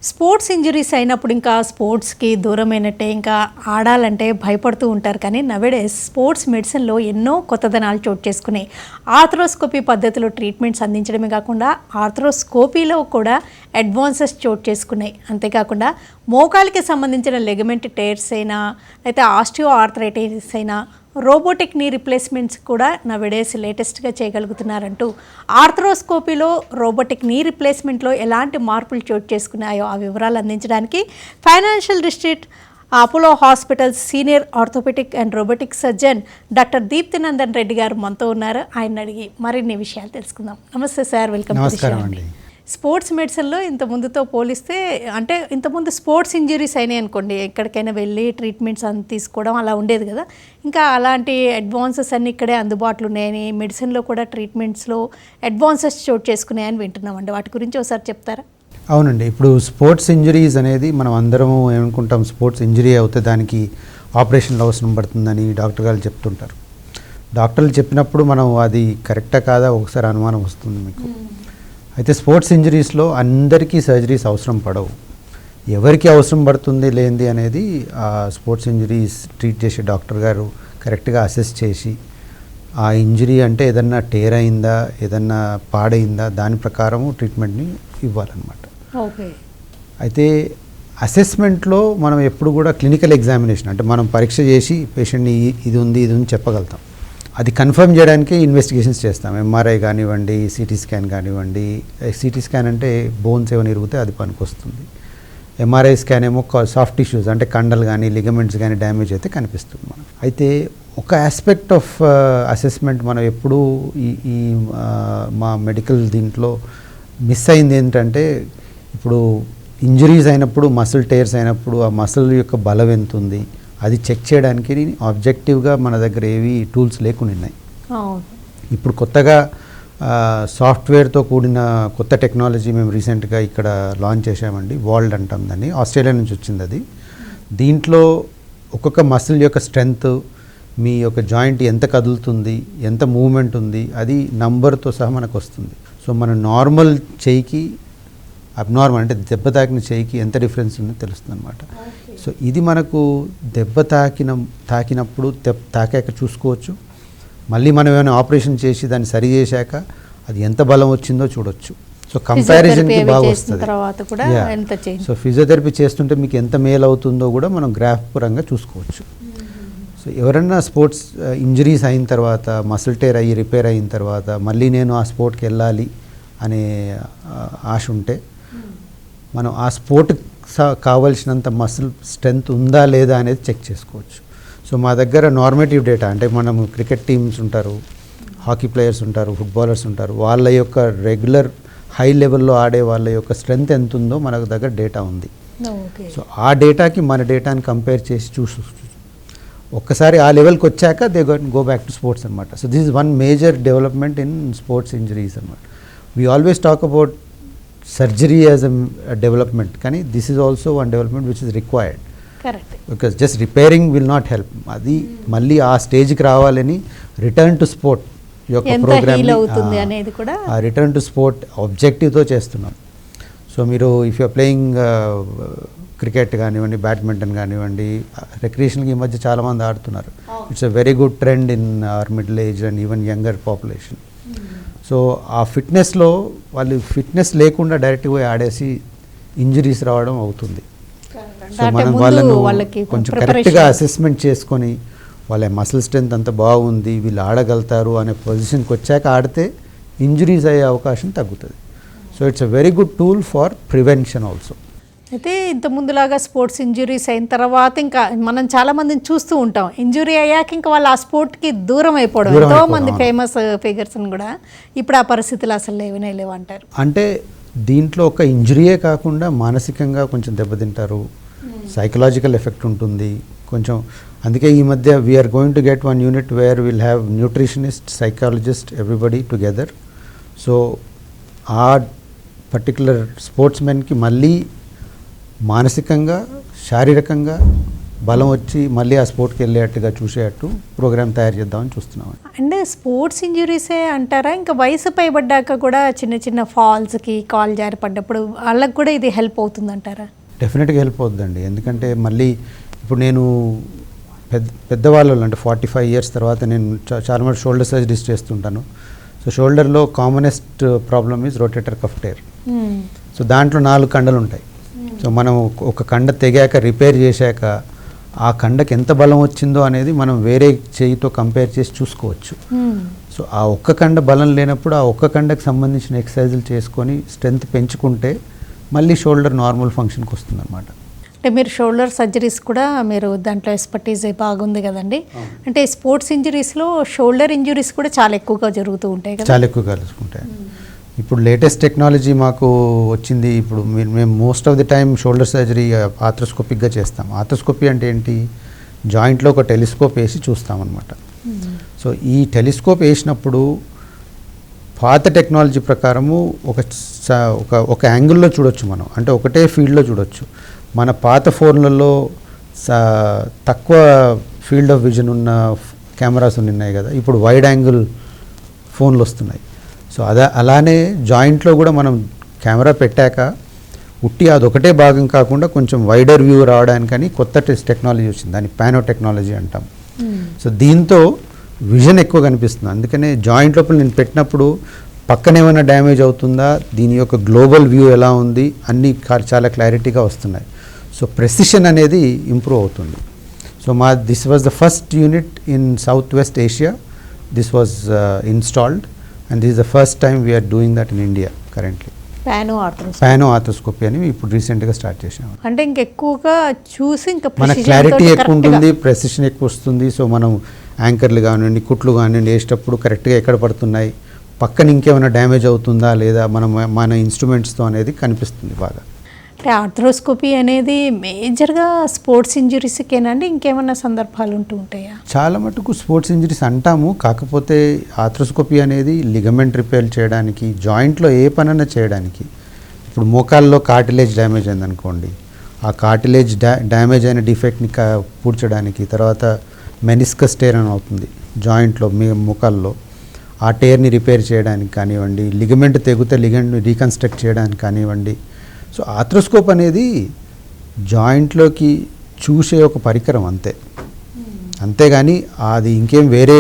Sports injuries అయినప్పుడు ఇంకా స్పోర్ట్స్కి దూరమైనట్టే, ఇంకా ఆడాలంటే భయపడుతూ ఉంటారు. కానీ నవేడేస్ స్పోర్ట్స్ మెడిసిన్లో ఎన్నో కొత్తదనాలు చోటు చేసుకున్నాయి. ఆర్థ్రోస్కోపీ పద్ధతిలో ట్రీట్మెంట్స్ అందించడమే కాకుండా ఆర్థ్రోస్కోపీలో కూడా అడ్వాన్సెస్ చోటు చేసుకున్నాయి. అంతేకాకుండా మోకాలికి సంబంధించిన లెగమెంట్ టేర్స్ అయినా, అయితే ఆస్టియో ఆర్థరైటిస్ అయినా, రోబోటిక్ నీ రిప్లేస్మెంట్స్ కూడా నవేడేస్ లేటెస్ట్గా చేయగలుగుతున్నారంటూ ఆర్థ్రోస్కోపీలో రోబోటిక్ నీ రిప్లేస్మెంట్లో ఎలాంటి మార్పులు చోటు చేసుకున్నాయో ఆ వివరాలు అందించడానికి financial district Apollo hospital senior orthopedic and robotic surgeon doctor Deeptinandan Reddy garu మనతో ఉన్నారు. ఆయన అడిగి మరిన్ని విషయాలు తెలుసుకుందాం. నమస్తే సార్, వెల్కమ్. నమస్కారం అండి. స్పోర్ట్స్ మెడిసిన్లో ఇంతకుముందుతో పోలిస్తే, అంటే ఇంతకుముందు స్పోర్ట్స్ ఇంజరీస్ అయినాయి అనుకోండి, ఎక్కడికైనా వెళ్ళి ట్రీట్మెంట్స్ అన్ని తీసుకోవడం అలా ఉండేది కదా. ఇంకా అలాంటి అడ్వాన్సెస్ అన్నీ ఇక్కడే అందుబాటులో ఉన్నాయని, మెడిసిన్లో కూడా ట్రీట్మెంట్స్లో అడ్వాన్సెస్ చోటు చేసుకున్నాయని వింటున్నామండి. వాటి గురించి ఒకసారి చెప్తారా? అవునండి, ఇప్పుడు స్పోర్ట్స్ ఇంజరీస్ అనేది మనం అందరం ఏమనుకుంటాం, స్పోర్ట్స్ ఇంజరీ అవుతే దానికి ఆపరేషన్లు అవసరం పడుతుందని డాక్టర్ గారు చెప్తుంటారు. డాక్టర్లు చెప్పినప్పుడు మనం అది కరెక్టా కాదా ఒకసారి అనుమానం వస్తుంది మీకు. అయితే స్పోర్ట్స్ ఇంజరీస్లో అందరికీ సర్జరీస్ అవసరం పడవు. ఎవరికి అవసరం పడుతుంది లేనిది అనేది ఆ స్పోర్ట్స్ ఇంజరీస్ ట్రీట్ చేసే డాక్టర్ గారు కరెక్ట్గా అసెస్ చేసి, ఆ ఇంజరీ అంటే ఏదన్నా టేర్ అయిందా, ఏదన్నా పాడైందా, దాని ప్రకారము ట్రీట్మెంట్ని ఇవ్వాలన్నమాట. ఓకే. అయితే అసెస్మెంట్లో మనం ఎప్పుడు కూడా క్లినికల్ ఎగ్జామినేషన్, అంటే మనం పరీక్ష చేసి పేషెంట్ని ఇది ఉంది చెప్పగలుగుతాం. అది కన్ఫర్మ్ చేయడానికి ఇన్వెస్టిగేషన్స్ చేస్తాం. ఎంఆర్ఐ కానివ్వండి, సిటీ స్కాన్ కానివ్వండి. సిటీ స్కాన్ అంటే బోన్స్ ఏమైనా ఇరిగితే అది పనికొస్తుంది. ఎంఆర్ఐ స్కాన్ ఏమో సాఫ్ట్ టిష్యూస్ అంటే కండలు కానీ లిగమెంట్స్ కానీ డ్యామేజ్ అయితే కనిపిస్తుంది మనం. అయితే ఒక ఆస్పెక్ట్ ఆఫ్ అసెస్మెంట్ మనం ఎప్పుడూ ఈ మా మెడికల్ దీంట్లో మిస్ అయింది ఏంటంటే, ఇప్పుడు ఇంజరీస్ అయినప్పుడు, మసిల్ టేర్స్ అయినప్పుడు ఆ మసిల్ యొక్క బలం ఎంత ఉంది అది చెక్ చేయడానికి ఆబ్జెక్టివ్గా మన దగ్గర ఏవి టూల్స్ లేకుండా ఉన్నాయి. ఇప్పుడు కొత్తగా సాఫ్ట్వేర్తో కూడిన కొత్త టెక్నాలజీ మేము రీసెంట్గా ఇక్కడ లాంచ్ చేసామండి. వాల్డ్ అంటాం దాన్ని, ఆస్ట్రేలియా నుంచి వచ్చింది అది. దీంట్లో ఒక్కొక్క మసిల్ యొక్క స్ట్రెంగ్త్, మీ యొక్క జాయింట్ ఎంత కదులుతుంది, ఎంత మూవ్మెంట్ ఉంది, అది నంబర్తో సహా మనకు వస్తుంది. సో మన నార్మల్ చేయికి అబ్నార్మల్ అంటే దెబ్బ తాకిన చేయికి ఎంత డిఫరెన్స్ ఉందో తెలుస్తుంది అనమాట. సో ఇది మనకు దెబ్బ తాకినప్పుడు తాకాక చూసుకోవచ్చు. మళ్ళీ మనం ఏమైనా ఆపరేషన్ చేసి దాన్ని సరి చేశాక అది ఎంత బలం వచ్చిందో చూడొచ్చు. సో కంపారిజన్కి బాగా వస్తుంది. సో ఫిజియోథెరపీ చేస్తుంటే మీకు ఎంత మేలు అవుతుందో కూడా మనం గ్రాఫ్ పరంగా చూసుకోవచ్చు. సో ఎవరన్నా స్పోర్ట్స్ ఇంజరీస్ అయిన తర్వాత, మసిల్ టేర్ అయ్యి రిపేర్ అయిన తర్వాత మళ్ళీ నేను ఆ స్పోర్ట్కి వెళ్ళాలి అనే ఆశ ఉంటే, మనం ఆ స్పోర్ట్ కావలసినంత మసిల్ స్ట్రెంగ్త్ ఉందా లేదా అనేది చెక్ చేసుకోవచ్చు. సో మా దగ్గర నార్మేటివ్ డేటా, అంటే మనం క్రికెట్ టీమ్స్ ఉంటారు, హాకీ ప్లేయర్స్ ఉంటారు, ఫుట్బాలర్స్ ఉంటారు, వాళ్ళ యొక్క రెగ్యులర్ హై లెవెల్లో ఆడే వాళ్ళ యొక్క స్ట్రెంగ్త్ ఎంత ఉందో మన దగ్గర డేటా ఉంది. సో ఆ డేటాకి మన డేటాని కంపేర్ చేసి ఒక్కసారి ఆ లెవెల్కి వచ్చాక they go back to sports అనమాట. So this is one major development in sports injuries అనమాట. We always talk about surgery as a development, కానీ this is also one development which is required. Correct. Because just repairing will not help. అది మళ్ళీ ఆ స్టేజ్కి రావాలని return to sport యొక్క programme, ఆ return to sport ఆబ్జెక్టివ్తో చేస్తున్నాం. సో మీరు ఇఫ్ యూఆర్ ప్లేయింగ్ క్రికెట్ కానివ్వండి, బ్యాడ్మింటన్ కానివ్వండి, రిక్రియేషన్కి ఈ మధ్య చాలామంది ఆడుతున్నారు. It's a very good trend in our middle age and even younger population. So ఆ ఫిట్నెస్లో వాళ్ళు ఫిట్నెస్ లేకుండా డైరెక్ట్గా పోయి ఆడేసి ఇంజరీస్ రావడం అవుతుంది. సో మనం వాళ్ళను కొంచెం కరెక్ట్గా అసెస్మెంట్ చేసుకొని, వాళ్ళ మసిల్ స్ట్రెంత్ అంత బాగుంది, వీళ్ళు ఆడగలుగుతారు అనే పొజిషన్కి వచ్చాక ఆడితే ఇంజరీస్ అయ్యే అవకాశం తగ్గుతుంది. So it's a very good tool for prevention also. అయితే ఇంత ముందులాగా స్పోర్ట్స్ ఇంజురీస్ అయిన తర్వాత ఇంకా మనం చాలా మందిని చూస్తూ ఉంటాం, ఇంజురీ అయ్యాక ఇంకా వాళ్ళు ఆ స్పోర్ట్కి దూరం అయిపోవడం. ఎంతో మంది ఫేమస్ ఫిగర్స్ని కూడా ఇప్పుడు ఆ పరిస్థితులు అసలు లేవంటారు. అంటే దీంట్లో ఒక ఇంజురీయే కాకుండా మానసికంగా కొంచెం దెబ్బతింటారు, సైకలాజికల్ ఎఫెక్ట్ ఉంటుంది కొంచెం. అందుకే ఈ మధ్య we're going to get one unit where will have nutritionist, psychologist, everybody together. So ఆ పర్టికులర్ స్పోర్ట్స్ మెన్కి మళ్ళీ మానసికంగా, శారీరకంగా బలం వచ్చి మళ్ళీ ఆ స్పోర్ట్కి వెళ్ళేట్టుగా చూసేటట్టు ప్రోగ్రామ్ తయారు చేద్దామని చూస్తున్నాం. అంటే స్పోర్ట్స్ ఇంజురీసే అంటారా, ఇంకా వయసు పైబడ్డాక కూడా చిన్న చిన్న ఫాల్స్కి కాల్ జారి పడ్డప్పుడు వాళ్ళకి కూడా ఇది హెల్ప్ అవుతుందంటారా? డెఫినెట్గా హెల్ప్ అవుతుందండి. ఎందుకంటే మళ్ళీ ఇప్పుడు నేను పెద్దవాళ్ళు అంటే 45 years తర్వాత నేను చాలా మంది షోల్డర్ సర్జరీస్ చేస్తుంటాను. సో షోల్డర్లో commonest problem is rotator cuff tear. So దాంట్లో 4 కండలు ఉంటాయి. సో మనం ఒక కండ తెగాక రిపేర్ చేశాక ఆ కండకి ఎంత బలం వచ్చిందో అనేది మనం వేరే చేయితో కంపేర్ చేసి చూసుకోవచ్చు. సో ఆ ఒక్క కండ బలం లేనప్పుడు ఆ ఒక్క కండకు సంబంధించిన ఎక్సర్సైజులు చేసుకొని స్ట్రెంత్ పెంచుకుంటే మళ్ళీ షోల్డర్ నార్మల్ ఫంక్షన్కి వస్తుంది అనమాట. అంటే మీరు షోల్డర్ సర్జరీస్ కూడా మీరు దాంట్లో ఎక్స్పర్టీజ్ బాగుంది కదండి. అంటే స్పోర్ట్స్ ఇంజరీస్లో షోల్డర్ ఇంజరీస్ కూడా చాలా ఎక్కువగా జరుగుతూ ఉంటాయి కదా? చాలా ఎక్కువగా కలుసుకుంటాయి. ఇప్పుడు లేటెస్ట్ టెక్నాలజీ మాకు వచ్చింది. ఇప్పుడు మేము most of the time shoulder surgery ఆర్థ్రోస్కోపిక్గా చేస్తాం. ఆర్థ్రోస్కోపీ అంటే ఏంటి, జాయింట్లో ఒక టెలిస్కోప్ వేసి చూస్తామన్నమాట. సో ఈ టెలిస్కోప్ వేసినప్పుడు పాత టెక్నాలజీ ప్రకారము ఒక యాంగిల్లో చూడొచ్చు మనం, అంటే ఒకటే ఫీల్డ్లో చూడొచ్చు. మన పాత ఫోన్లలో తక్కువ ఫీల్డ్ ఆఫ్ విజన్ ఉన్న కెమెరాస్ ఉన్నాయి కదా, ఇప్పుడు వైడ్ యాంగిల్ ఫోన్లు వస్తున్నాయి. సో అలానే జాయింట్లో కూడా మనం కెమెరా పెట్టాక ఉట్టి అదొకటే భాగం కాకుండా కొంచెం వైడర్ వ్యూ రావడానికని కొత్త టెక్నాలజీ వచ్చింది, దాన్ని పానో టెక్నాలజీ అంటాం. సో దీంతో విజన్ ఎక్కువ కనిపిస్తుంది. అందుకనే జాయింట్ లోపల నేను పెట్టినప్పుడు పక్కన ఏమైనా డ్యామేజ్ అవుతుందా, దీని యొక్క గ్లోబల్ వ్యూ ఎలా ఉంది, అన్నీ చాలా క్లారిటీగా వస్తున్నాయి. సో ప్రెసిషన్ అనేది ఇంప్రూవ్ అవుతుంది. So this was the first unit in south west Asia. This was installed and this is the first time we are doing that in India currently. పానో arthroscopy అని ఇప్పుడు రీసెంట్గా స్టార్ట్ చేసాము. అంటే ఇంకెక్కువగా చూసి ఇంకా మన క్లారిటీ ఎక్కువ ఉంటుంది, ప్రెసిషన్ ఎక్కువ వస్తుంది. సో మనం యాంకర్లు కానివ్వండి, కుట్లు కానివ్వండి వేసేటప్పుడు కరెక్ట్గా ఎక్కడ పడుతున్నాయి, పక్కన ఇంకేమైనా డ్యామేజ్ అవుతుందా లేదా మన ఇన్స్ట్రుమెంట్స్తో అనేది కనిపిస్తుంది బాగా. అంటే ఆర్థ్రోస్కోపీ అనేది మేజర్గా స్పోర్ట్స్ ఇంజురీస్కేనండి, ఇంకేమైనా సందర్భాలు ఉంటూ ఉంటాయా? చాలా మటుకు స్పోర్ట్స్ ఇంజరీస్ అంటాము, కాకపోతే ఆర్థ్రోస్కోపీ అనేది లిగమెంట్ రిపేర్ చేయడానికి, జాయింట్లో ఏ పనైనా చేయడానికి. ఇప్పుడు మోకాల్లో కార్టిలేజ్ డ్యామేజ్ అయిందనుకోండి, ఆ కార్టిలేజ్ డ్యామేజ్ అయిన డిఫెక్ట్ని పూడ్చడానికి, తర్వాత మెనిస్కస్ టేర్ అని అవుతుంది జాయింట్లో మోకాల్లో, ఆ టేర్ని రిపేర్ చేయడానికి కానివ్వండి, లిగమెంట్ తెగితే లిగమెంట్ రీకన్స్ట్రక్ట్ చేయడానికి కానివ్వండి. సో ఆర్థ్రోస్కోప్ అనేది జాయింట్లోకి చూసే ఒక పరికరం అంతే, అంతేగాని అది ఇంకేం వేరే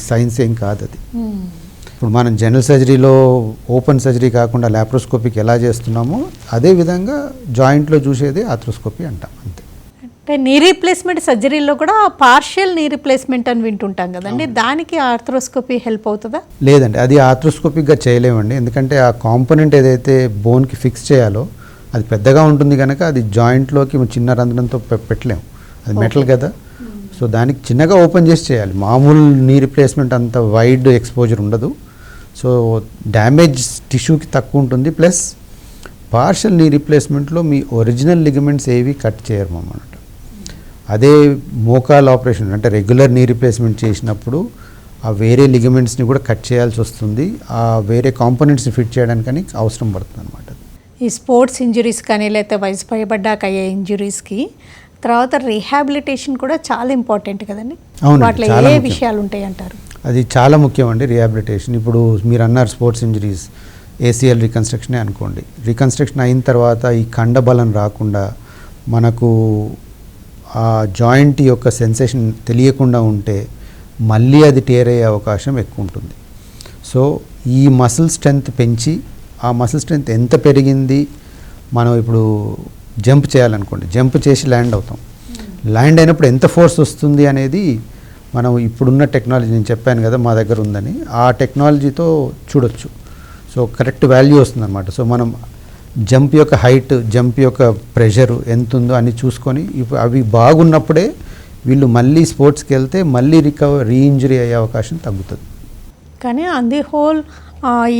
సైన్స్ ఏం కాదు అది. ఇప్పుడు మనం జనరల్ సర్జరీలో ఓపెన్ సర్జరీ కాకుండా లాప్రోస్కోపీకి ఎలా చేస్తున్నామో అదే విధంగా జాయింట్లో చూసేది ఆర్థ్రోస్కోపీ అంటాం అంతే. అంటే నీ రీప్లేస్మెంట్ సర్జరీలో కూడా పార్షియల్ నీ రీప్లేస్మెంట్ అని వింటుంటాం కదండి, దానికి ఆర్థ్రోస్కోపీ హెల్ప్ అవుతుందా? లేదండి, అది ఆర్థ్రోస్కోపిక్గా చేయలేమండి. ఎందుకంటే ఆ కాంపోనెంట్ ఏదైతే బోన్కి ఫిక్స్ చేయాలో అది పెద్దగా ఉంటుంది కనుక అది జాయింట్లోకి చిన్న రంధ్రంతో పెట్టలేము, అది మెటల్ కదా. సో దానికి చిన్నగా ఓపెన్ చేసి చేయాలి. మామూలు నీ రీప్లేస్మెంట్ అంత వైడ్ ఎక్స్పోజర్ ఉండదు. సో డ్యామేజ్ టిష్యూకి తక్కువ ఉంటుంది. ప్లస్ పార్షియల్ నీ రీప్లేస్మెంట్లో మీ ఒరిజినల్ లిగమెంట్స్ ఏవి కట్ చేయరు అన్నమాట. అదే మోకాల్ ఆపరేషన్ అంటే రెగ్యులర్ నీ రీప్లేస్మెంట్ చేసినప్పుడు ఆ వేరే లిగమెంట్స్ని కూడా కట్ చేయాల్సి వస్తుంది, ఆ వేరే కాంపోనెంట్స్ని ఫిట్ చేయడానికని అవసరం పడుతుంది అనమాట. ఈ స్పోర్ట్స్ ఇంజురీస్ కానీ లేకపోతే వయసు పైబడ్డాక అయ్యే ఇంజురీస్కి తర్వాత రీహాబిలిటేషన్ కూడా చాలా ఇంపార్టెంట్ కదండి. వాటిలో ఏ విషయాలు ఉంటాయి అంటారు? అది చాలా ముఖ్యం అండి రీహాబిలిటేషన్. ఇప్పుడు మీరు అన్నారు స్పోర్ట్స్ ఇంజరీస్, ఏసీఎల్ రీకన్స్ట్రక్షనే అనుకోండి. రీకన్స్ట్రక్షన్ అయిన తర్వాత ఈ కండ బలం రాకుండా మనకు ఆ జాయింట్ యొక్క సెన్సేషన్ తెలియకుండా ఉంటే మళ్ళీ అది టేర్ అయ్యే అవకాశం ఎక్కువ ఉంటుంది. సో ఈ మసిల్ స్ట్రెంత్ పెంచి, ఆ మసిల్ స్ట్రెంత్ ఎంత పెరిగింది, మనం ఇప్పుడు జంప్ చేయాలనుకోండి, జంప్ చేసి ల్యాండ్ అవుతాం, ల్యాండ్ అయినప్పుడు ఎంత ఫోర్స్ వస్తుంది అనేది మనం ఇప్పుడున్న టెక్నాలజీ, నేను చెప్పాను కదా మా దగ్గర ఉందని, ఆ టెక్నాలజీతో చూడొచ్చు. సో కరెక్ట్ వాల్యూ వస్తుంది అనమాట. సో మనం జంప్ యొక్క హైట్, జంప్ యొక్క ప్రెషర్ ఎంత ఉందో అని చూసుకొని అవి బాగున్నప్పుడే వీళ్ళు మళ్ళీ స్పోర్ట్స్కి వెళ్తే మళ్ళీ రీఇంజరీ అయ్యే అవకాశం తగ్గుతుంది. కానీ ఆన్ ది హోల్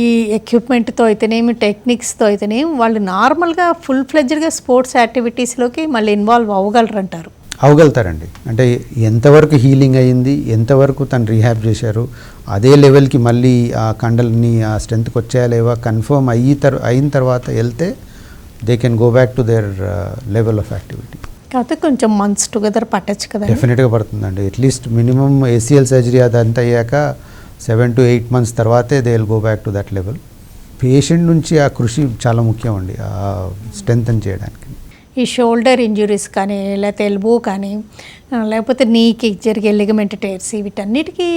ఈ ఎక్విప్మెంట్తో అయితేనేమి, టెక్నిక్స్తో అయితేనేమి వాళ్ళు నార్మల్గా ఫుల్ ఫ్లెడ్జ్డ్గా స్పోర్ట్స్ యాక్టివిటీస్లోకి మళ్ళీ ఇన్వాల్వ్ అవ్వగలరంటారు? అవగలుగుతారండి. అంటే ఎంతవరకు హీలింగ్ అయ్యింది, ఎంతవరకు తను రీహాబ్ చేశారు, అదే లెవెల్కి మళ్ళీ ఆ కండల్ని ఆ స్ట్రెంత్కి వచ్చాయా లేవా కన్ఫర్మ్ అయిన తర్వాత వెళ్తే they can go back to their level of activity. కాకపోతే కొంచెం మంత్స్ టుగెదర్ పట్టచ్చు కదా. డెఫినెట్గా పడుతుందండి. అట్లీస్ట్ మినిమం ACL సర్జరీ అదంతా అయ్యాక 7 to 8 months తర్వాతే they will go back to that level. Patient నుంచి ఆ కృషి చాలా ముఖ్యం అండి, ఆ స్ట్రెంగ్తన్ చేయడానికి. ఈ షోల్డర్ ఇంజురీస్ కానీ లేకపోతే ఎల్బో కానీ లేకపోతే నీకి జరిగే లిగమెంట్ టేర్స్ వీటన్నిటికీ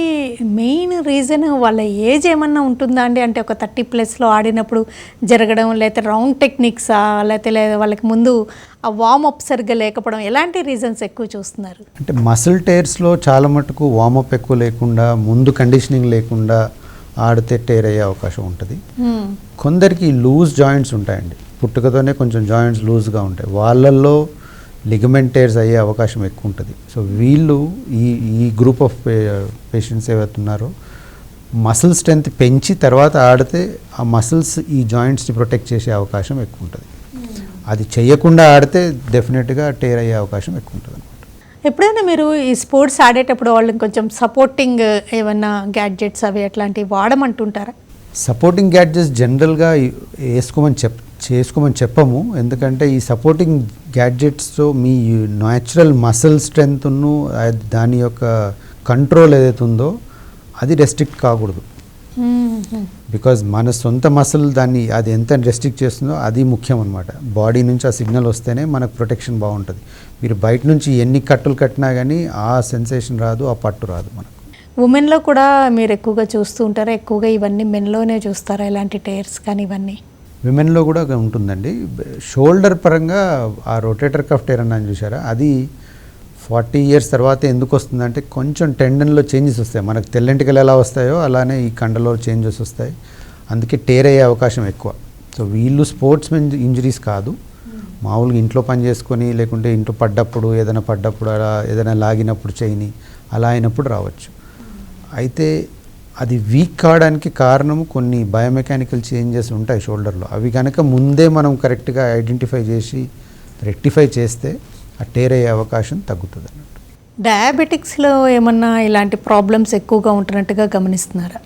మెయిన్ రీజన్ వాళ్ళ ఏజ్ ఏమన్నా ఉంటుందా అండి? అంటే ఒక 30+ ఆడినప్పుడు జరగడం, లేకపోతే రౌండ్ టెక్నిక్సా, లేకపోతే వాళ్ళకి ముందు ఆ వార్మప్ సరిగ్గా లేకపోవడం, ఎలాంటి రీజన్స్ ఎక్కువ చూస్తున్నారు? అంటే మసిల్ టేర్స్లో చాలా మటుకు వార్మప్ ఎక్కువ లేకుండా, ముందు కండిషనింగ్ లేకుండా ఆడితే టేర్ అయ్యే అవకాశం ఉంటుంది. కొందరికి లూజ్ జాయింట్స్ ఉంటాయండి, పుట్టుకతోనే కొంచెం జాయింట్స్ లూజ్గా ఉంటాయి, వాళ్ళల్లో లిగమెంట్ టేర్స్ అయ్యే అవకాశం ఎక్కువ ఉంటుంది. సో వీళ్ళు ఈ గ్రూప్ ఆఫ్ పేషెంట్స్ ఏవైతున్నారో మసిల్ స్ట్రెంత్ పెంచి తర్వాత ఆడితే ఆ మసిల్స్ ఈ జాయింట్స్ని ప్రొటెక్ట్ చేసే అవకాశం ఎక్కువ ఉంటుంది. అది చేయకుండా ఆడితే డెఫినెట్గా టేర్ అయ్యే అవకాశం ఎక్కువ ఉంటుంది అనమాట. ఎప్పుడైనా మీరు ఈ స్పోర్ట్స్ ఆడేటప్పుడు వాళ్ళని కొంచెం సపోర్టింగ్ ఏమన్నా గ్యాడ్జెట్స్ అవి అట్లాంటివి వాడమంటుంటారా? సపోర్టింగ్ గ్యాడ్జెట్స్ జనరల్గా చేసుకోమని చెప్పము, ఎందుకంటే ఈ సపోర్టింగ్ గ్యాడ్జెట్స్తో మీ న్యాచురల్ మసిల్ స్ట్రెంగ్త్ను దాని యొక్క కంట్రోల్ ఏదైతే ఉందో అది రెస్ట్రిక్ట్ కాకూడదు. బికాజ్ మన సొంత మసిల్ దాన్ని అది ఎంత రెస్ట్రిక్ట్ చేస్తుందో అది ముఖ్యం అనమాట. బాడీ నుంచి ఆ సిగ్నల్ వస్తేనే మనకు ప్రొటెక్షన్ బాగుంటుంది. మీరు బయట నుంచి ఎన్ని కట్టులు కట్టినా కానీ ఆ సెన్సేషన్ రాదు, ఆ పట్టు రాదు మనకు. ఉమెన్లో కూడా మీరు ఎక్కువగా చూస్తూ ఉంటారా? ఎక్కువగా ఇవన్నీ మెన్లోనే చూస్తారా ఇలాంటి టైర్స్ కానీ ఇవన్నీ? విమెన్లో కూడా ఉంటుందండి. షోల్డర్ పరంగా ఆ రొటేటర్ కఫ్ టైర్ అన్నాను చూసారా, అది 40 years తర్వాత ఎందుకు వస్తుందంటే కొంచెం టెండన్లో చేంజెస్ వస్తాయి. మనకు తెల్లంటికలు ఎలా వస్తాయో అలానే ఈ కండలో చేంజెస్ వస్తాయి, అందుకే టేర్ అయ్యే అవకాశం ఎక్కువ. సో వీళ్ళు స్పోర్ట్స్ మెన్ ఇంజరీస్ కాదు, మామూలుగా ఇంట్లో పని చేసుకొని లేకుంటే ఇంట్లో పడ్డప్పుడు అలా ఏదైనా లాగినప్పుడు చేయని అలా అయినప్పుడు రావచ్చు. అయితే అది వీక్ కావడానికి కారణం కొన్ని బయోమెకానికల్ చేంజెస్ ఉంటాయి షోల్డర్లో. అవి కనుక ముందే మనం కరెక్ట్గా ఐడెంటిఫై చేసి రెక్టిఫై చేస్తే ఆ టేర్ అయ్యే అవకాశం తగ్గుతుంది అన్నట్టు. డయాబెటిక్స్లో ఏమన్నా ఇలాంటి ప్రాబ్లమ్స్ ఎక్కువగా ఉంటున్నట్టుగా గమనిస్తున్నారా?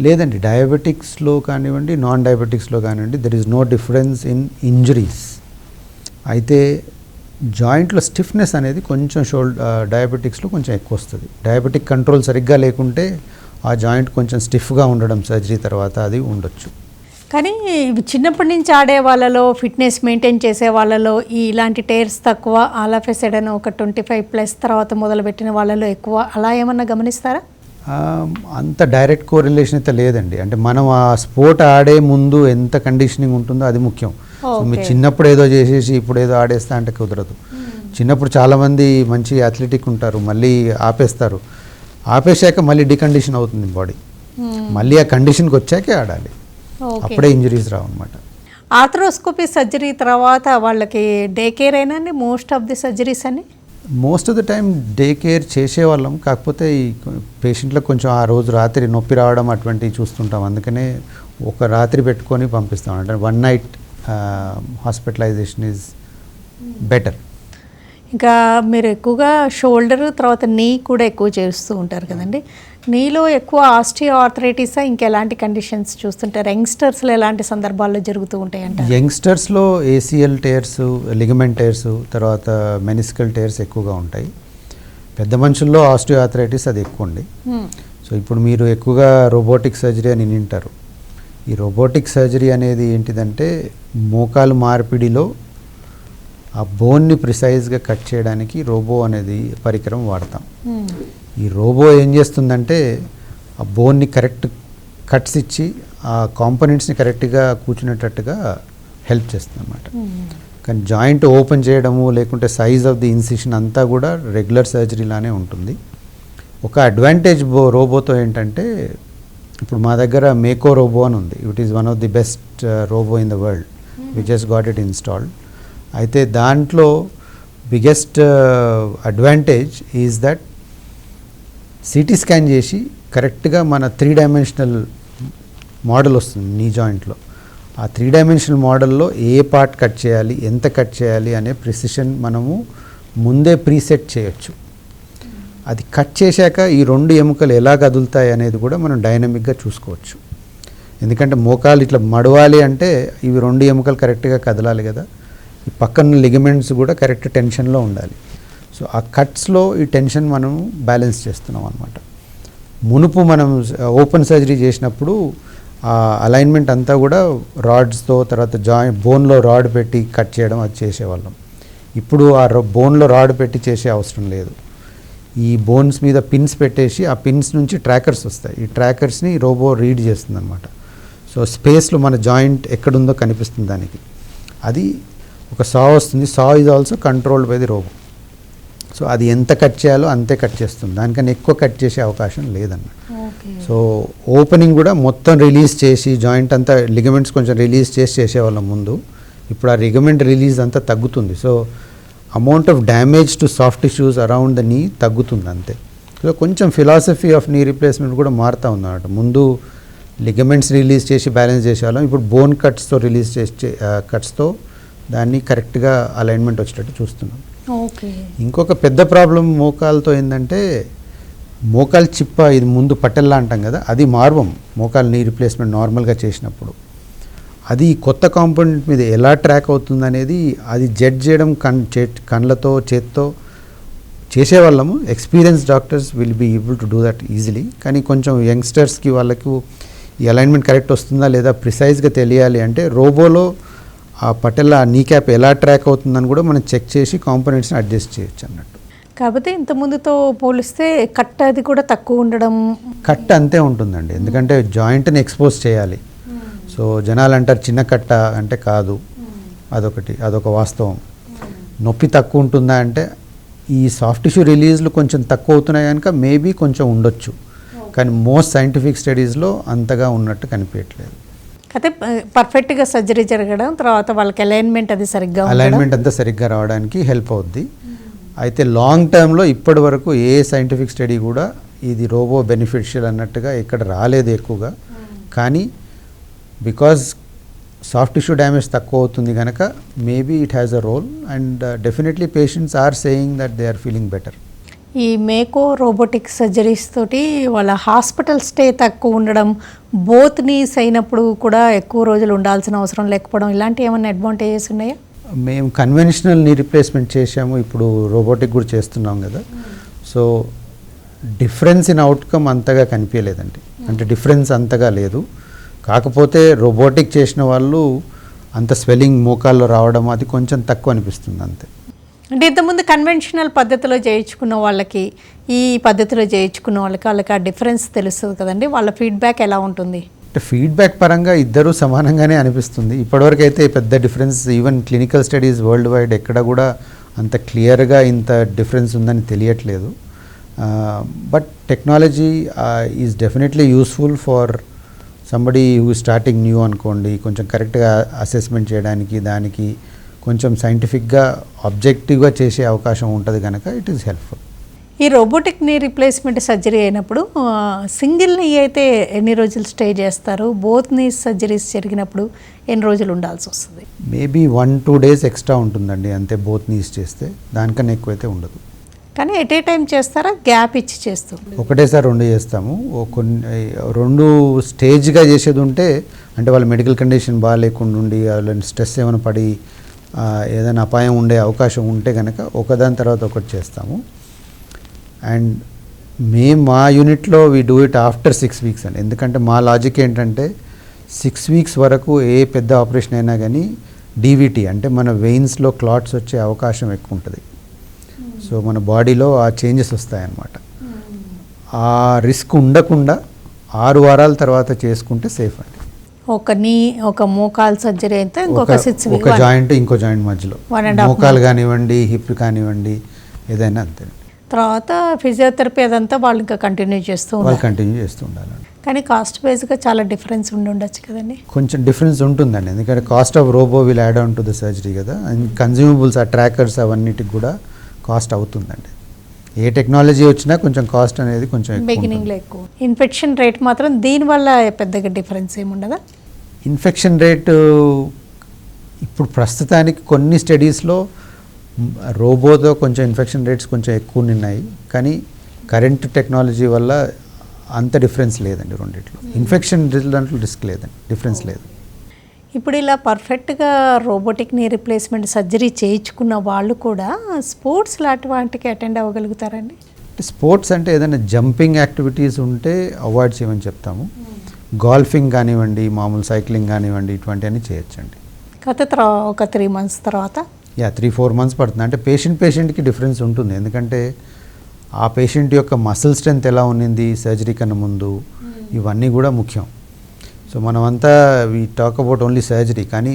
లేదండి, డయాబెటిక్స్లో కానివ్వండి నాన్ డయాబెటిక్స్లో కానివ్వండి there is no difference in injuries. అయితే జాయింట్లో స్టిఫ్నెస్ అనేది కొంచెం డయాబెటిక్స్లో కొంచెం ఎక్కువ వస్తుంది. డయాబెటిక్ కంట్రోల్ సరిగ్గా లేకుంటే ఆ జాయింట్ కొంచెం స్టిఫ్గా ఉండడం సర్జరీ తర్వాత అది ఉండొచ్చు. కానీ ఇవి చిన్నప్పటి నుంచి ఆడే వాళ్ళలో, ఫిట్నెస్ మెయింటైన్ చేసే వాళ్ళలో ఇలాంటి టైర్స్ తక్కువ, ఆల్ సడన్ ఒక 25+ తర్వాత మొదలుపెట్టిన వాళ్ళలో ఎక్కువ, అలా ఏమన్నా గమనిస్తారా? అంత డైరెక్ట్ కోరిలేషన్ అయితే లేదండి. అంటే మనం ఆ స్పోర్ట్ ఆడే ముందు ఎంత కండిషనింగ్ ఉంటుందో అది ముఖ్యం. సో మీరు చిన్నప్పుడు ఏదో చేసేసి ఇప్పుడు ఏదో ఆడేస్తా అంటే కుదరదు. చిన్నప్పుడు చాలామంది మంచి అథ్లెటిక్ ఉంటారు, మళ్ళీ ఆపేస్తారు, ఆపేశాక మళ్ళీ డికండిషన్ అవుతుంది బాడీ, మళ్ళీ ఆ కండిషన్కి వచ్చాకే ఆడాలి, అప్పుడే ఇంజరీస్ రావు అనమాట. ఆర్థ్రోస్కోపీ సర్జరీ తర్వాత వాళ్ళకి డే కేర్ అయినండి మోస్ట్ ఆఫ్ ది సర్జరీస్ అని? Most of the time day care చేసేవాళ్ళం, కాకపోతే ఈ పేషెంట్లకు కొంచెం ఆ రోజు రాత్రి నొప్పి రావడం అటువంటివి చూస్తుంటాం, అందుకనే ఒక రాత్రి పెట్టుకొని పంపిస్తాం. అంటే 1 night హాస్పిటలైజేషన్ ఈజ్ బెటర్. ఇంకా మీరు ఎక్కువగా షోల్డర్ తర్వాత నీ కూడా ఎక్కువ చేస్తూ ఉంటారు కదండి. నీలో ఎక్కువ ఆస్టియోఆర్థరైటిసా ఇంకెలాంటి కండిషన్స్ చూస్తుంటారు? యంగ్స్టర్స్లో ఎలాంటి సందర్భాల్లో జరుగుతూ ఉంటాయంట? యంగ్స్టర్స్లో ACL టేర్స్, లిగమెంట్ టేర్స్, తర్వాత మెనిస్కల్ టేర్స్ ఎక్కువగా ఉంటాయి. పెద్ద మనుషుల్లో ఆస్టియోఆర్థరైటిస్ అది ఎక్కువ ఉంది. సో ఇప్పుడు మీరు ఎక్కువగా రోబోటిక్ సర్జరీ అని వింటారు. ఈ రోబోటిక్ సర్జరీ అనేది ఏంటిదంటే మోకాలు మార్పిడిలో ఆ బోన్ని ప్రిసైజ్గా కట్ చేయడానికి రోబో అనేది పరికరం వాడతాం. ఈ రోబో ఏం చేస్తుందంటే ఆ బోన్ని కరెక్ట్ కట్స్ ఇచ్చి ఆ కాంపోనెంట్స్ని కరెక్ట్గా కూర్చునేటట్టుగా హెల్ప్ చేస్తుంది అన్నమాట. కానీ జాయింట్ ఓపెన్ చేయడము లేకుంటే సైజ్ ఆఫ్ ది ఇన్సిషన్ అంతా కూడా రెగ్యులర్ సర్జరీలానే ఉంటుంది. ఒక అడ్వాంటేజ్ రోబోతో ఏంటంటే ఇప్పుడు మా దగ్గర మేకో రోబో అని ఉంది. It is one of the best robot in the world. We just got it installed. అయితే దాంట్లో biggest advantage is that CT scan చేసి కరెక్ట్గా మన 3-dimensional మోడల్ వస్తుంది నీ జాయింట్లో. ఆ 3-dimensional మోడల్లో ఏ పార్ట్ కట్ చేయాలి, ఎంత కట్ చేయాలి అనే ప్రిసిషన్ మనము ముందే ప్రీసెట్ చేయొచ్చు. అది కట్ చేశాక ఈ 2 ఎముకలు ఎలా కదులుతాయి అనేది కూడా మనం డైనమిక్గా చూసుకోవచ్చు. ఎందుకంటే మోకాలు ఇట్లా మడవాలి అంటే ఇవి 2 ఎముకలు కరెక్ట్గా కదలాలి కదా. ఈ పక్కన లిగమెంట్స్ కూడా కరెక్ట్ టెన్షన్లో ఉండాలి. సో ఆ కట్స్లో ఈ టెన్షన్ మనం బ్యాలెన్స్ చేస్తున్నాం అనమాట. మునుపు మనం ఓపెన్ సర్జరీ చేసినప్పుడు ఆ అలైన్మెంట్ అంతా కూడా రాడ్స్తో, తర్వాత బోన్లో రాడ్ పెట్టి కట్ చేయడం అది చేసేవాళ్ళం. ఇప్పుడు ఆ బోన్లో రాడ్ పెట్టి చేసే అవసరం లేదు. ఈ బోన్స్ మీద పిన్స్ పెట్టేసి ఆ పిన్స్ నుంచి ట్రాకర్స్ వస్తాయి. ఈ ట్రాకర్స్ని రోబో రీడ్ చేస్తుంది అనమాట. సో స్పేస్లో మన జాయింట్ ఎక్కడుందో కనిపిస్తుంది దానికి. అది ఒక సా వస్తుంది. Saw is also controlled by the robot. So అది ఎంత కట్ చేయాలో అంతే కట్ చేస్తుంది, దానికన్నా ఎక్కువ కట్ చేసే అవకాశం లేదన్నమాట. సో ఓపెనింగ్ కూడా మొత్తం రిలీజ్ చేసి జాయింట్ అంతా లిగమెంట్స్ కొంచెం రిలీజ్ చేసి చేసేవాళ్ళం ముందు. ఇప్పుడు ఆ లిగమెంట్ రిలీజ్ అంతా తగ్గుతుంది. So amount of damage to soft tissues around the నీ తగ్గుతుంది అంతే. సో కొంచెం ఫిలాసఫీ ఆఫ్ నీ రీప్లేస్మెంట్ కూడా మారుతూ ఉందన్నమాట. ముందు లిగమెంట్స్ రిలీజ్ చేసి బ్యాలెన్స్ చేసేవాళ్ళం, ఇప్పుడు బోన్ కట్స్తో రిలీజ్ చేసి కట్స్తో దాన్ని కరెక్ట్గా అలైన్మెంట్ వచ్చేటట్టు చూస్తున్నాం. ఇంకొక పెద్ద ప్రాబ్లం మోకాలతో ఏంటంటే మోకాలు చిప్ప, ఇది ముందు పట్టెల్లా అంటాం కదా, అది మార్వం. మోకాలు నీ రీప్లేస్మెంట్ నార్మల్గా చేసినప్పుడు అది కొత్త కాంపోనెంట్ మీద ఎలా ట్రాక్ అవుతుంది అనేది అది జడ్జ్ చేయడం కళ్ళతో చేత్తో చేసేవాళ్ళము. Experience doctors will be able to do that easily. కానీ కొంచెం యంగ్స్టర్స్కి వాళ్ళకు ఈ అలైన్మెంట్ కరెక్ట్ వస్తుందా లేదా ప్రిసైజ్గా తెలియాలి అంటే రోబోలో ఆ పట్టెల్లా నీ క్యాప్ ఎలా ట్రాక్ అవుతుందని కూడా మనం చెక్ చేసి కాంపోనెంట్స్ని అడ్జస్ట్ చేయొచ్చు అన్నట్టు. కాకపోతే ఇంత ముందుతో పోలిస్తే కట్ అది కూడా తక్కువ ఉండడం. కట్ అంతే ఉంటుందండి, ఎందుకంటే జాయింట్ని ఎక్స్పోజ్ చేయాలి. సో జనాలు అంటారు చిన్న కట్ట అంటే కాదు, అదొక వాస్తవం. నొప్పి తక్కువ ఉంటుందా అంటే ఈ సాఫ్ట్ టిష్యూ రిలీజ్లు కొంచెం తక్కువ అవుతున్నాయి కనుక మేబీ కొంచెం ఉండొచ్చు, కానీ మోస్ట్ సైంటిఫిక్ స్టడీస్లో అంతగా ఉన్నట్టు కనిపించట్లేదు. అయితే పర్ఫెక్ట్గా సర్జరీ జరగడం, తర్వాత వాళ్ళకి అలైన్మెంట్ అది సరిగ్గా అలైన్మెంట్ అంతా సరిగ్గా రావడానికి హెల్ప్ అవుద్ది. అయితే లాంగ్ టర్మ్లో ఇప్పటి వరకు ఏ సైంటిఫిక్ స్టడీ కూడా ఇది రోబో బెనిఫిషియల్ అన్నట్టుగా ఇక్కడ రాలేదు ఎక్కువగా. కానీ బికాజ్ సాఫ్ట్ టిష్యూ డ్యామేజ్ తక్కువ అవుతుంది కనుక maybe it has a role and definitely patients are saying that they are feeling better. ఈ మేకో రోబోటిక్ సర్జరీస్ తోటి వాళ్ళ హాస్పిటల్ స్టే తక్కువ ఉండడం, బోత్ నీస్ అయినప్పుడు కూడా ఎక్కువ రోజులు ఉండాల్సిన అవసరం లేకపోవడం, ఇలాంటి ఏమైనా అడ్వాంటేజెస్ ఉన్నాయా? మేము కన్వెన్షనల్ నీ రీప్లేస్మెంట్ చేసాము, ఇప్పుడు రోబోటిక్ కూడా చేస్తున్నాం కదా. సో డిఫరెన్స్ ఇన్ అవుట్కమ్ అంతగా కనిపించలేదండి, అంటే డిఫరెన్స్ అంతగా లేదు. కాకపోతే రోబోటిక్ చేసిన వాళ్ళు అంత స్వెల్లింగ్ మోకాల్లో రావడం అది కొంచెం తక్కువ అనిపిస్తుంది అంతే. అంటే ఇంతకుముందు కన్వెన్షనల్ పద్ధతిలో చేయించుకున్న వాళ్ళకి ఈ పద్ధతిలో చేయించుకున్న వాళ్ళకి ఆ డిఫరెన్స్ తెలుస్తుంది కదండి, వాళ్ళ ఫీడ్బ్యాక్ ఎలా ఉంటుంది? అంటే ఫీడ్బ్యాక్ పరంగా ఇద్దరు సమానంగానే అనిపిస్తుంది. ఇప్పటివరకు అయితే పెద్ద difference, even clinical studies world wide ఎక్కడ కూడా అంత క్లియర్గా ఇంత డిఫరెన్స్ ఉందని తెలియట్లేదు. But technology is definitely useful for somebody who starting new అనుకోండి, కొంచెం కరెక్ట్గా అసెస్మెంట్ చేయడానికి, దానికి కొంచెం సైంటిఫిక్గా ఆబ్జెక్టివ్గా చేసే అవకాశం ఉంటుంది కనుక ఇట్ ఈస్ హెల్ప్ఫుల్. ఈ రోబోటిక్ నీ రీప్లేస్మెంట్ సర్జరీ అయినప్పుడు సింగిల్ నీ అయితే ఎన్ని రోజులు స్టే చేస్తారు? బోత్ నీ సర్జరీస్ జరిగినప్పుడు ఎన్ని రోజులు ఉండాల్సి వస్తుంది? మేబీ 1-2 days ఎక్స్ట్రా ఉంటుందండి అంతే, బోత్ నీస్ చేస్తే. దానికన్నా ఎక్కువైతే ఉండదు. కానీ ఎట్ ఏ టైం చేస్తారా, గ్యాప్ ఇచ్చి చేస్తాం? ఒకటేసారి 2 చేస్తాము. కొన్ని 2 స్టేజ్గా చేసేది ఉంటే, అంటే వాళ్ళ మెడికల్ కండిషన్ బాగాలేకుండా ఉండి వాళ్ళని స్ట్రెస్ ఏమైనా పడి ఏదైనా అపాయం ఉండే అవకాశం ఉంటే కనుక ఒకదాని తర్వాత ఒకటి చేస్తాము. అండ్ మా యూనిట్లో we do it after 6 weeks అండి. ఎందుకంటే మా లాజిక్ ఏంటంటే 6 weeks వరకు ఏ పెద్ద ఆపరేషన్ అయినా కానీ డీవీటీ అంటే మన వెయిన్స్లో క్లాట్స్ వచ్చే అవకాశం ఎక్కువ ఉంటుంది. సో మన బాడీలో ఆ చేంజెస్ వస్తాయన్నమాట. ఆ రిస్క్ ఉండకుండా 6 వారాల తర్వాత చేసుకుంటే సేఫ్ అండి. ఒక మోకాల్ సర్జరీ అయితే ఇంకొక 6 weeks, ఒక జాయింట్ ఇంకో జాయింట్ మధ్యలో, మోకాలు కానివ్వండి, హిప్ కానివ్వండి, ఏదైనా అంతే. తర్వాత ఫిజియోథెరపీ అదంతా వాళ్ళు ఇంకా కంటిన్యూ చేస్తూ ఉండాలండి. కానీ కాస్ట్ వైజ్గా చాలా డిఫరెన్స్ ఉండొచ్చు కదండి? కొంచెం డిఫరెన్స్ ఉంటుందండి, ఎందుకంటే cost of robot will add on to the surgery కదా, అండ్ కన్జ్యూమబుల్స్, ఆ ట్రాకర్స్ అవన్నిటికి కూడా కాస్ట్ అవుతుందండి. ఏ టెక్నాలజీ వచ్చినా కొంచెం కాస్ట్ అనేది కొంచెం బిగినింగ్లో ఎక్కువ. ఇన్ఫెక్షన్ రేట్ మాత్రం దీనివల్ల పెద్దగా డిఫరెన్స్ ఏముండదా? ఇన్ఫెక్షన్ రేటు ఇప్పుడు ప్రస్తుతానికి కొన్ని స్టడీస్లో రోబోతో కొంచెం ఇన్ఫెక్షన్ రేట్స్ కొంచెం ఎక్కువ ఉన్నాయి, కానీ కరెంట్ టెక్నాలజీ వల్ల అంత డిఫరెన్స్ లేదండి రెండిట్లో. ఇన్ఫెక్షన్ దాంట్లో రిస్క్ లేదండి, డిఫరెన్స్ లేదు. ఇప్పుడు ఇలా పర్ఫెక్ట్గా రోబోటిక్ నీ రీప్లేస్మెంట్ సర్జరీ చేయించుకున్న వాళ్ళు కూడా స్పోర్ట్స్ లాంటి వాటికి అటెండ్ అవ్వగలుగుతారండి? స్పోర్ట్స్ అంటే ఏదైనా జంపింగ్ యాక్టివిటీస్ ఉంటే అవాయిడ్ చేయమని చెప్తాము. గోల్ఫింగ్ కానివ్వండి, మామూలు సైక్లింగ్ కానివ్వండి, ఇటువంటివన్నీ చేయొచ్చండి. ఒక 3 months తర్వాత 3-4 months పడుతుంది. అంటే పేషెంట్కి డిఫరెన్స్ ఉంటుంది. ఎందుకంటే ఆ పేషెంట్ యొక్క మసిల్ స్ట్రెంత్ ఎలా ఉన్నింది సర్జరీ కన్నా ముందు, ఇవన్నీ కూడా ముఖ్యం. సో మనమంతా we talk about only surgery, కానీ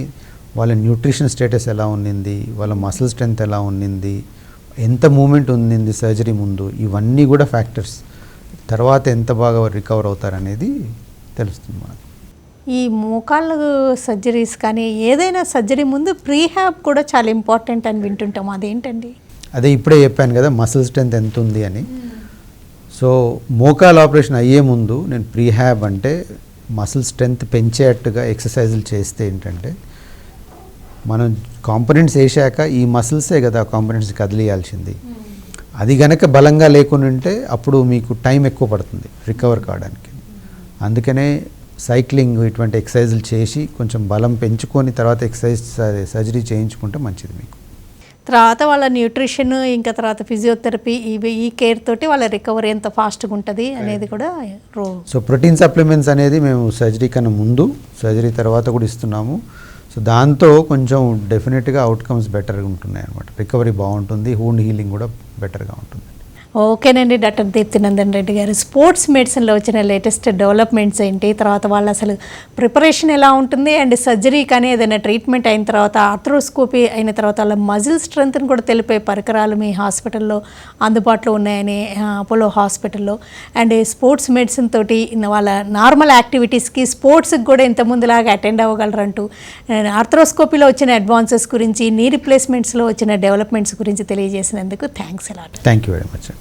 వాళ్ళ న్యూట్రిషన్ స్టేటస్ ఎలా ఉన్నింది, వాళ్ళ మసిల్ స్ట్రెంత్ ఎలా ఉన్నింది, ఎంత మూమెంట్ ఉన్నింది సర్జరీ ముందు, ఇవన్నీ కూడా ఫ్యాక్టర్స్. తర్వాత ఎంత బాగా రికవర్ అవుతారనేది తెలుస్తుంది మనకు. ఈ మోకాళ్ళ సర్జరీస్ కానీ ఏదైనా సర్జరీ ముందు ప్రీహాబ్ కూడా చాలా ఇంపార్టెంట్ అని వింటుంటాం, అదేంటండి? అదే ఇప్పుడే చెప్పాను కదా మసిల్ స్ట్రెంత్ ఎంత ఉంది అని. సో మోకాల్ ఆపరేషన్ అయ్యే ముందు నేను ప్రీహాబ్ అంటే మసిల్ స్ట్రెంత్ పెంచేట్టుగా ఎక్సర్సైజులు చేస్తే ఏంటంటే, మనం కాంపనెంట్స్ వేసాక ఈ మసిల్సే కదా కాంపనెంట్స్ కదిలియాల్సింది. అది గనక బలంగా లేకుండా ఉంటే అప్పుడు మీకు టైం ఎక్కువ పడుతుంది రికవర్ కావడానికి. అందుకనే సైక్లింగ్ ఇటువంటి ఎక్సర్సైజులు చేసి కొంచెం బలం పెంచుకొని తర్వాత సర్జరీ చేయించుకుంటే మంచిది మీకు. తర్వాత వాళ్ళ న్యూట్రిషన్ ఇంకా తర్వాత ఫిజియోథెరపీ ఈ కేర్ తోటి వాళ్ళ రికవరీ ఎంత ఫాస్ట్గా ఉంటుంది అనేది కూడా సో ప్రోటీన్ సప్లిమెంట్స్ అనేది మేము సర్జరీ కన్నా ముందు, సర్జరీ తర్వాత కూడా ఇస్తున్నాము. సో దాంతో కొంచెం డెఫినెట్గా అవుట్కమ్స్ బెటర్గా ఉంటున్నాయి అనమాట. రికవరీ బాగుంటుంది, వూండ్ హీలింగ్ కూడా బెటర్గా ఉంటుంది. ఓకేనండి డాక్టర్ దీప్తినందన్ రెడ్డి గారు, స్పోర్ట్స్ మెడిసిన్లో వచ్చిన లేటెస్ట్ డెవలప్మెంట్స్ ఏంటి, తర్వాత వాళ్ళు అసలు ప్రిపరేషన్ ఎలా ఉంటుంది, అండ్ సర్జరీ కానీ ఏదైనా ట్రీట్మెంట్ అయిన తర్వాత ఆర్థ్రోస్కోపీ అయిన తర్వాత వాళ్ళ మజిల్ స్ట్రెంత్ని కూడా తెలిపే పరికరాలు మీ హాస్పిటల్లో అందుబాటులో ఉన్నాయని అపోలో హాస్పిటల్లో, అండ్ స్పోర్ట్స్ మెడిసిన్ తోటి వాళ్ళ నార్మల్ యాక్టివిటీస్కి స్పోర్ట్స్కి కూడా ఇంతకుముందులాగా అటెండ్ అవ్వగలరంటూ ఆర్థ్రోస్కోపీలో వచ్చిన అడ్వాన్సెస్ గురించి, నీ రీప్లేస్మెంట్స్లో వచ్చిన డెవలప్మెంట్స్ గురించి తెలియజేసినందుకు thanks a lot. Thank you very much.